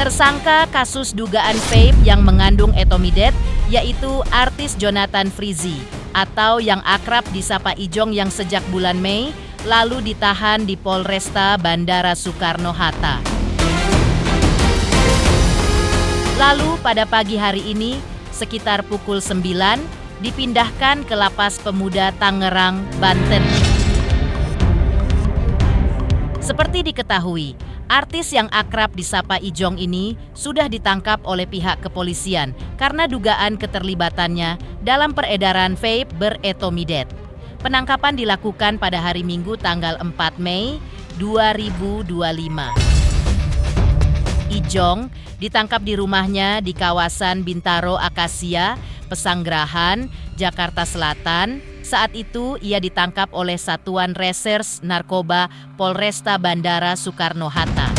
Tersangka kasus dugaan vape yang mengandung etomidet yaitu artis Jonathan Frizzy atau yang akrab disapa Ijong yang sejak bulan Mei lalu ditahan di Polresta Bandara Soekarno-Hatta. Lalu pada pagi hari ini sekitar pukul 9 dipindahkan ke Lapas Pemuda Tangerang, Banten. Seperti diketahui, artis yang akrab disapa Ijong ini sudah ditangkap oleh pihak kepolisian karena dugaan keterlibatannya dalam peredaran vape beretomidet. Penangkapan dilakukan pada hari Minggu tanggal 4 Mei 2025. Ijong ditangkap di rumahnya di kawasan Bintaro Akasia, Pesanggerahan, Jakarta Selatan. Saat itu ia ditangkap oleh Satuan Reserse Narkoba Polresta Bandara Soekarno-Hatta.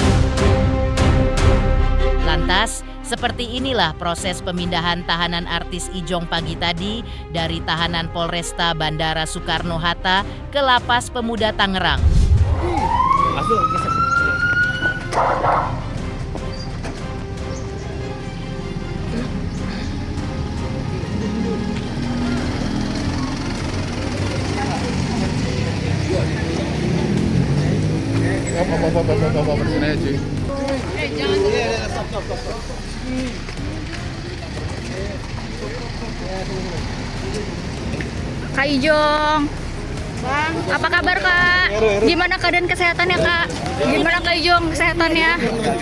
Lantas, seperti inilah proses pemindahan tahanan artis Ijong pagi tadi dari tahanan Polresta Bandara Soekarno-Hatta ke Lapas Pemuda Tangerang. Kak Ijong, Bang, apa kabar Kak? Gimana keadaan kesehatannya Kak? Gimana Kak Ijong kesehatannya?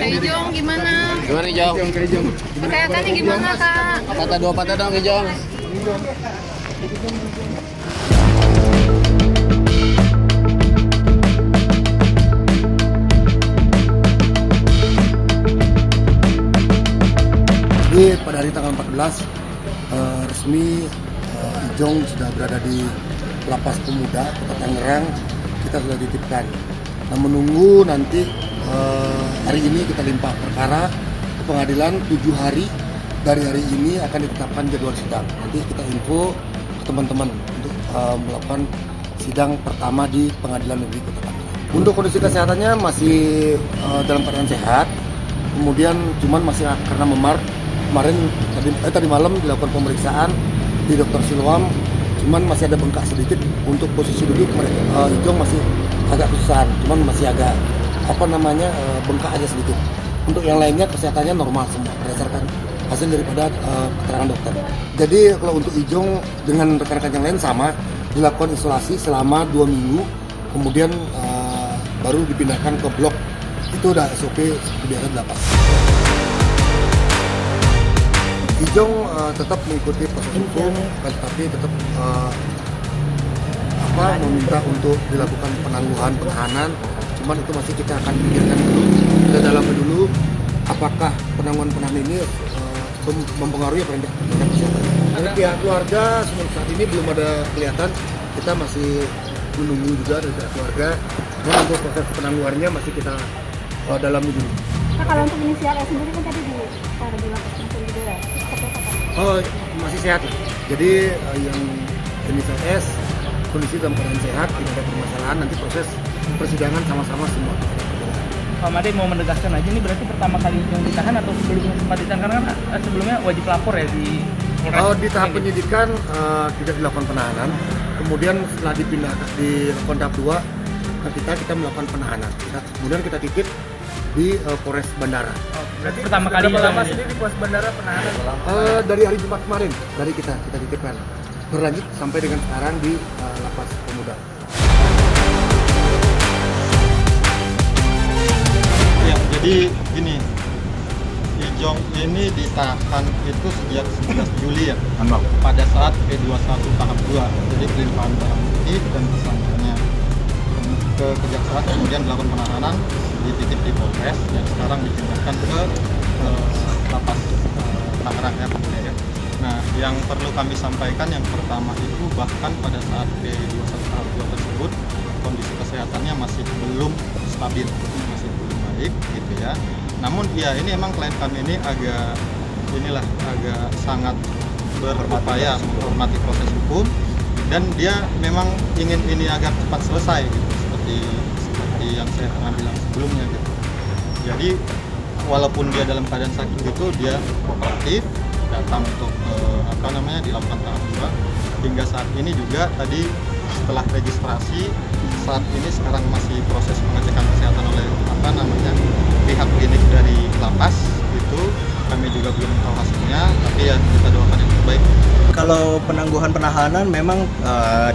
Kak Ijong gimana? Gimana Ijong? Kesehatannya gimana Kak? Patah dua patah dong Ijong. Jadi pada hari tanggal 14 resmi Ijong sudah berada di Lapas Pemuda Kota Tangerang. Kita sudah dititipkan. Nah, menunggu nanti hari ini kita limpah perkara ke pengadilan 7 hari dari hari ini akan ditetapkan jadwal sidang. Nanti kita info ke teman-teman untuk melakukan sidang pertama di Pengadilan Negeri Kota Tangerang. Untuk kondisi kesehatannya masih dalam keadaan sehat. Kemudian cuman masih karena memar. Kemarin tadi malam dilakukan pemeriksaan di Dr. Siloam, cuman masih ada bengkak sedikit. Untuk posisi duduk Ijong masih agak kesusahan, cuman masih agak bengkak aja sedikit. Untuk yang lainnya kesehatannya normal semua berdasarkan hasil daripada keterangan dokter. Jadi kalau untuk Ijong dengan rekan-rekan yang lain sama, dilakukan isolasi selama 2 minggu, kemudian baru dipindahkan ke blok. Itu udah SOP kebiasaan lapas. Ijong tetap mengikuti proses hukum, tetapi tetap meminta untuk dilakukan penangguhan penahanan. Cuman itu masih kita akan pikirkan dulu, kita dalami dulu apakah penangguhan penahanan ini mempengaruhi apa tidak. Dari pihak keluarga saat ini belum ada kelihatan, kita masih menunggu juga dari pihak keluarga. Dan untuk proses penangguhannya masih kita dalami dulu. Nah, kalau untuk inisial S sendiri kan tadi di lapas juga ya? Oh, masih sehat. Jadi yang inisial S kondisi dalam keadaan sehat, tidak ada permasalahan. Nanti proses persidangan sama-sama semua. Pak Made mau menegaskan aja, ini berarti pertama kali yang ditahan atau sebelumnya sempat ditahan? Karena kan sebelumnya wajib lapor ya di Polres. Oh, di tahap penyidikan tidak dilakukan penahanan. Kemudian setelah dipindahkan di tahap 2, kita melakukan penahanan. Kemudian kita titip di Polres Bandara. Oh, berarti pertama kali lama sendiri di Polres Bandara penahanan? Dari hari Jumat kemarin, dari kita titipkan. Berlanjut sampai dengan sekarang di Lapas Pemuda. Ya, jadi gini, Ijong ini ditahan itu sejak 11 Juli ya, pada saat P21 tahap 2, jadi pelimpahan barang bukti dan tersangkanya ke kejaksaan, kemudian dilakukan penahanan, dititip di Polres dan sekarang dipindahkan ke Lapas Tangerang ya. Nah, yang perlu kami sampaikan yang pertama itu bahkan pada saat P21 tahap 2 tersebut kondisi kesehatannya masih belum stabil, masih belum baik gitu ya. Namun ya ini emang klien kami ini agak sangat berupaya menghormati proses hukum dan dia memang ingin ini agar cepat selesai gitu, seperti yang saya pernah bilang sebelumnya gitu. Jadi walaupun dia dalam keadaan sakit itu dia kooperatif datang untuk dilakukan tahap 2. Hingga saat ini juga tadi setelah registrasi, saat ini sekarang masih proses pengecekan kesehatan oleh pihak klinik dari lapas. Itu kami juga belum tahu hasilnya, tapi ya kita doakan yang terbaik. Kalau penangguhan penahanan memang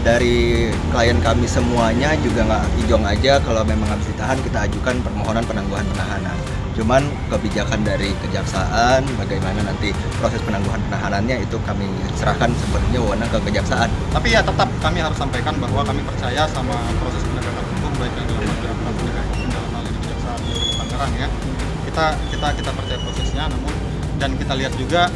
dari klien kami semuanya juga nggak Ijong aja, kalau memang habis ditahan kita ajukan permohonan penangguhan penahanan. Cuman kebijakan dari kejaksaan bagaimana nanti proses penangguhan penahanannya itu kami serahkan sepenuhnya wewenang ke kejaksaan. Tapi ya tetap kami harus sampaikan bahwa kami percaya sama proses penegakan hukum baik yang dilakukan oleh penegak hukum dalam hal ini Kejaksaan Negeri Tangerang ya. Kita percaya prosesnya, namun dan kita lihat juga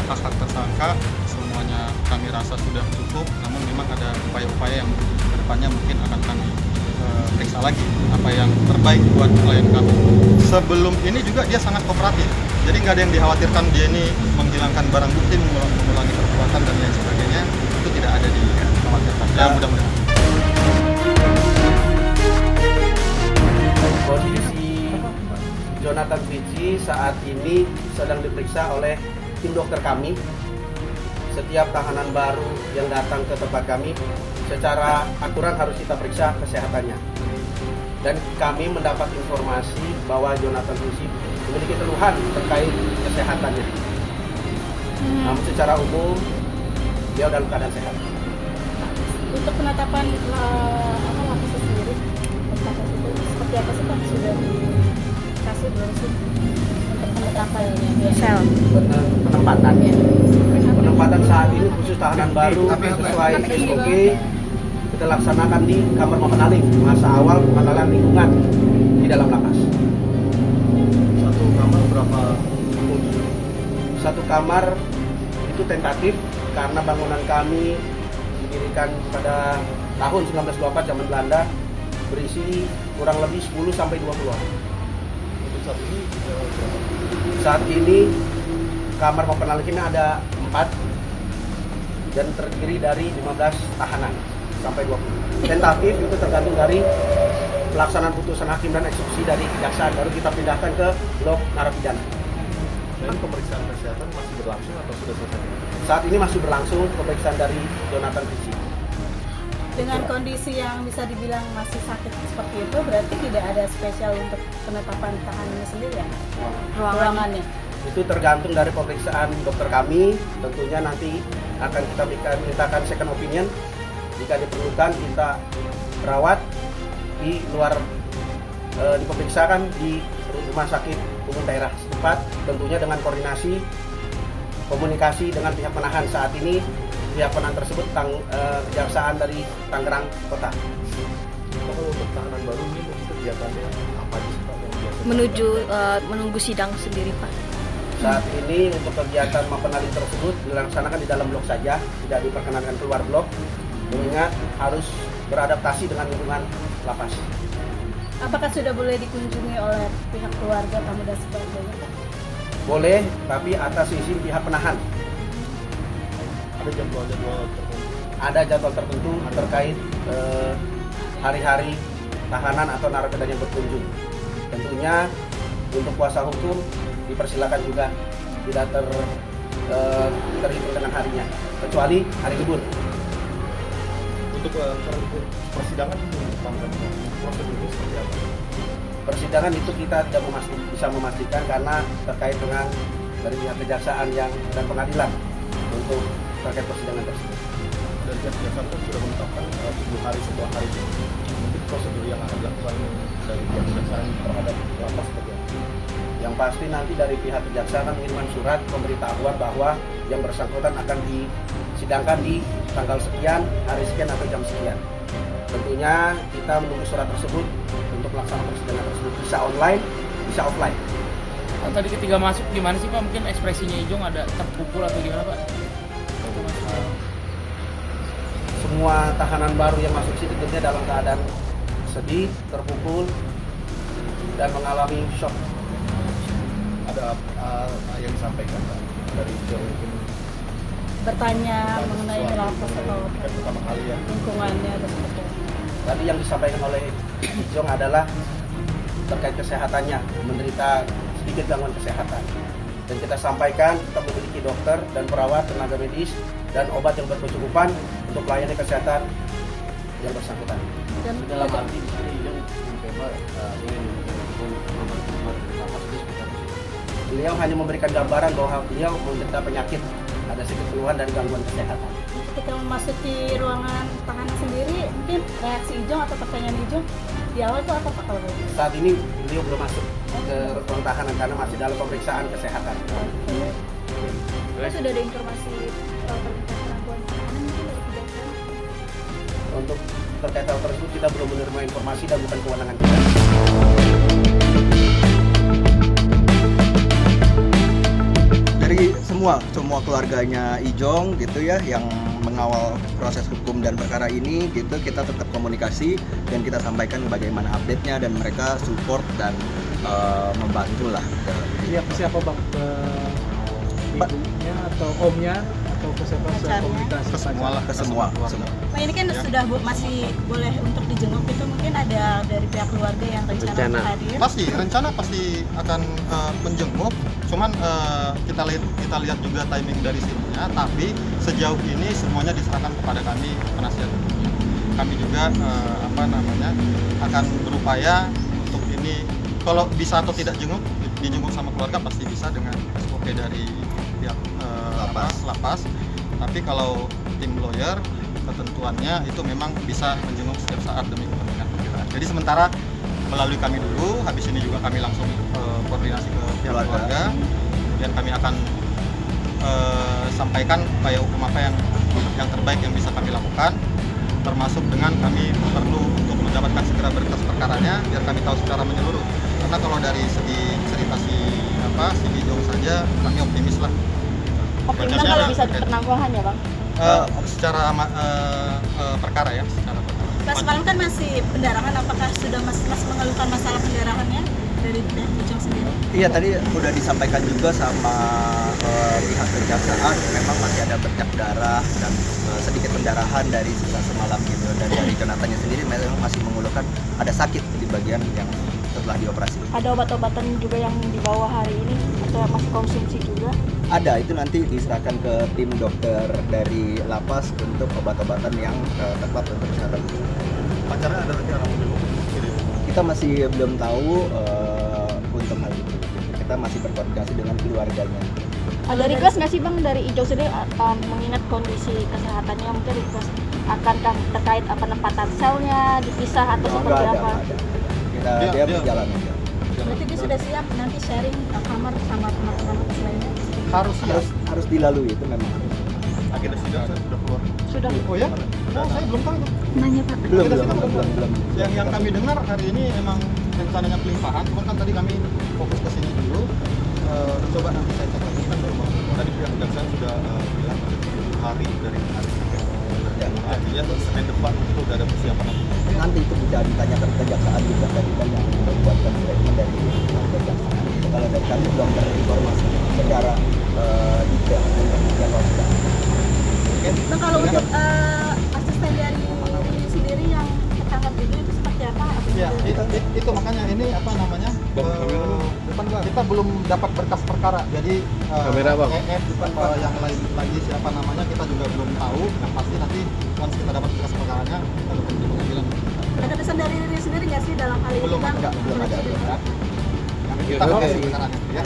hak-hak tersangka semuanya kami rasa sudah cukup, namun memang ada upaya-upaya yang kedepannya mungkin akan kami periksa lagi apa yang terbaik buat klien kami. Sebelum ini juga dia sangat kooperatif, jadi nggak ada yang dikhawatirkan dia ini menghilangkan barang bukti, mengulangi perbuatan dan lain sebagainya, itu tidak ada dikhawatirkan. Ya mudah-mudahan. Kondisi Jonathan Fitzi saat ini sedang diperiksa oleh tim dokter kami. Setiap tahanan baru yang datang ke tempat kami secara aturan harus kita periksa kesehatannya. Dan kami mendapat informasi bahwa Jonathan Fitzi memiliki keluhan terkait kesehatannya. Namun secara umum dia dalam keadaan sehat. Untuk penetapan lapas sendiri, seperti apa sih Pak? Sudah dikasih belum sih untuk penetapannya? Sel. Penempatannya. Penempatan saat ini khusus tahanan baru sesuai SOP kita laksanakan di kamar Mapenaling, masa awal pengenalan lingkungan di dalam lapas. Satu kamar berapa? Satu kamar itu tentatif karena bangunan kami didirikan pada tahun 1924 zaman Belanda, berisi kurang lebih 10 sampai 20 orang. Untuk Saat ini kamar Mapenaling ini ada 4 dan terdiri dari 15 tahanan sampai 20. Tentatif itu tergantung dari pelaksanaan putusan hakim dan eksekusi dari kejaksaan, baru kita pindahkan ke blok narapidana. Dan pemeriksaan kesehatan masih berlangsung atau sudah selesai? Saat ini masih berlangsung pemeriksaan dari Jonathan Fitzi. Dengan kondisi yang bisa dibilang masih sakit seperti itu, berarti tidak ada spesial untuk penetapan tahanannya sendiri ya? Ruangannya? Itu tergantung dari pemeriksaan dokter kami. Tentunya nanti akan kita mintakan second opinion. Jika diperlukan kita rawat di luar, diperiksakan di rumah sakit umum daerah setempat, tentunya dengan koordinasi komunikasi dengan pihak penahan. Saat ini pihak penahan tersebut kejaksaan dari Tangerang Kota. Kalau untuk tahanan baru ini kegiatannya apa sih Pak yang biasa? Menunggu sidang sendiri Pak. Saat ini untuk kegiatan Mapenaling tersebut dilaksanakan di dalam blok saja, tidak diperkenankan keluar blok, mengingat harus beradaptasi dengan lingkungan lapas. Apakah sudah boleh dikunjungi oleh pihak keluarga, tamu dan sebagainya Pak? Boleh, tapi atas izin pihak penahan. Ada jadwal-jadwal tertentu? Ada jadwal tertentu terkait hari-hari tahanan atau narapidana yang berkunjung. Tentunya untuk kuasa hukum dipersilakan juga, tidak terhitung dengan harinya, kecuali hari libur. Untuk persidangan prosedurnya seperti apa? Persidangan itu kita tidak bisa memastikan karena terkait dengan dari pihak kejaksaan dan pengadilan untuk terkait persidangan tersebut. Dan pihak kejaksaan pun sudah menetapkan 7 hari setelah hari itu. Mungkin prosedur yang akan dilakukan dari pihak kejaksaan terhadap lapas seperti apa? Yang pasti nanti dari pihak kejaksaan mengirimkan surat pemberitahuan bahwa yang bersangkutan akan disidangkan di tanggal sekian, hari sekian atau jam sekian. Tentunya kita menunggu surat tersebut untuk melaksanakan persidangan tersebut, bisa online, bisa offline. Tadi ketika masuk gimana sih Pak? Mungkin ekspresinya Ijong ada terpukul atau gimana Pak? Semua tahanan baru yang masuk sini tentunya dalam keadaan sedih, terpukul, dan mengalami shock. Ada yang disampaikan Pak dari Ijong Bertanya mengenai lapas atau pertama kali ya? lingkungannya dan sebagainya. Tadi yang disampaikan oleh Ijong adalah terkait kesehatannya, menderita sedikit gangguan kesehatan. Dan kita sampaikan kita memiliki dokter dan perawat, tenaga medis, dan obat yang berkecukupan untuk melayani kesehatan yang bersangkutan. Dan Dalam arti di sini Ijong ingin Beliau hanya memberikan gambaran bahwa beliau menderita penyakit, ada sedikit keluhan dan gangguan kesehatan. ketika memasuki ruangan tahanan sendiri, mungkin reaksi Ijong atau pertanyaan Ijong di awal itu apa Pak kalau boleh? Saat ini beliau belum masuk ke ruang tahanan karena masih dalam pemeriksaan kesehatan. Pak, sudah ada informasi permintaan penangguhan penahanan mungkin dari kejaksaan? Untuk terkait hal tersebut kita belum menerima informasi dan bukan kewenangan kita. Dari semua keluarganya Ijong gitu ya yang mengawal proses hukum dan perkara ini gitu, kita tetap komunikasi dan kita sampaikan bagaimana update-nya dan mereka support dan membantu lah. Siapa bang? Ibunya atau omnya atau ke siapa? Komunikasi Ke semua lah, Ke semua. Pak, ini kan sudah masih boleh untuk dijenguk, itu mungkin ada dari pihak keluarga yang rencana untuk hadir. Pasti rencana pasti akan menjenguk, cuman kita lihat juga timing dari sininya. Tapi sejauh ini semuanya diserahkan kepada kami penasihat hukumnya. Kami juga akan berupaya untuk ini, kalau bisa atau tidak dijenguk sama keluarga pasti bisa dengan SOP dari pihak lapas. Tapi kalau tim lawyer ketentuannya itu memang bisa menjenguk setiap saat demi kepentingan pembelaan. Jadi sementara melalui kami dulu, habis ini juga kami langsung koordinasi ke pihak keluarga, dan kami akan sampaikan upaya hukum apa yang terbaik yang bisa kami lakukan, termasuk dengan kami perlu untuk mendapatkan segera berkas perkaranya biar kami tahu secara menyeluruh. Karena kalau dari segi cerita si Ijong saja kami optimis lah. Optimis kalau bisa penangguhan ya bang? Secara perkara ya, secara perkara. Pas semalam kan masih pendarahan, apakah sudah masih mengeluhkan masalah pendarahannya dari pihak Ijong sendiri? Iya, tadi udah disampaikan juga sama pihak kejaksaan, memang masih ada bercak darah dan sedikit pendarahan dari sisa semalam gitu. Dan dari Jonathannya sendiri memang masih mengeluhkan ada sakit di bagian yang setelah dioperasi. Ada obat-obatan juga yang dibawa hari ini atau masih konsumsi juga? Ada, itu nanti diserahkan ke tim dokter dari lapas untuk obat-obatan yang tepat untuk kesehatan. Pacarnya ada rencana menjenguk? Kita masih belum tahu untuk hal itu. Kita masih berkoordinasi dengan keluarganya. Ada request nggak sih bang dari Ijong sendiri mengingat kondisi kesehatannya, mungkin request akankah terkait penempatan selnya dipisah atau seperti apa? Dia berjalan aja. Berarti dia sudah siap nanti sharing kamar sama teman-teman lainnya? Harus dilalui, itu memang. Agenda sidang sudah keluar. Sudah. Oh ya? Oh, saya belum tahu itu. Nanya pak. Belum. Yang kami dengar hari ini emang rencananya pelimpahan, cuman kan tadi kami fokus ke sini dulu. Coba nanti saya cek lagi kan baru tadi pihak kejaksaan sudah bilang ada 7 hari dari hari artinya Senin depan itu udah ada persiapan. Nanti itu bisa ditanyakan ke kejaksaan juga, tadi kan yang membuatkan statement dari kejaksaan. Kalau dari kami belum terinformasi secara detail untuk menjawab. Nah, kalau untuk asisten dari Riri sendiri yang tertangkap itu seperti apa? Ya, itu makanya ini kita belum dapat berkas perkara. Jadi yang lain lagi siapa namanya kita juga belum tahu. Yang pasti nanti once kita dapat berkas perkaranya kita akan di pengadilan. Ada pesan dari Riri sendiri nggak sih dalam hal ini? Belum ada. Belum ada. Kita harus perkaranya ya.